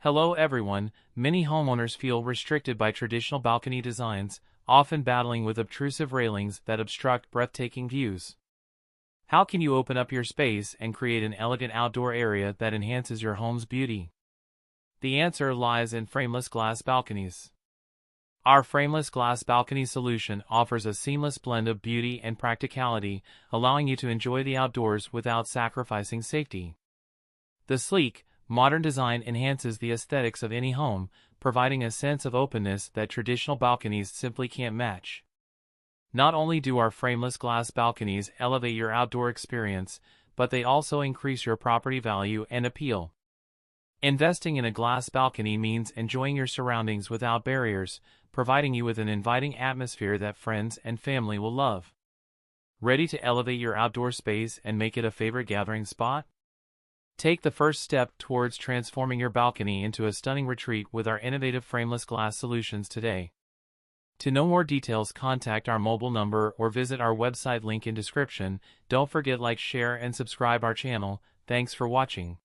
Hello everyone. Many homeowners feel restricted by traditional balcony designs, often battling with obtrusive railings that obstruct breathtaking views. How can you open up your space and create an elegant outdoor area that enhances your home's beauty? The answer lies in frameless glass balconies. Our frameless glass balcony solution offers a seamless blend of beauty and practicality, allowing you to enjoy the outdoors without sacrificing safety. The sleek, modern design enhances the aesthetics of any home, providing a sense of openness that traditional balconies simply can't match. Not only do our frameless glass balconies elevate your outdoor experience, but they also increase your property value and appeal. Investing in a glass balcony means enjoying your surroundings without barriers, providing you with an inviting atmosphere that friends and family will love. Ready to elevate your outdoor space and make it a favorite gathering spot? Take the first step towards transforming your balcony into a stunning retreat with our innovative frameless glass solutions today. To know more details, contact our mobile number or visit our website link in description. Don't forget like, share and subscribe our channel. Thanks for watching.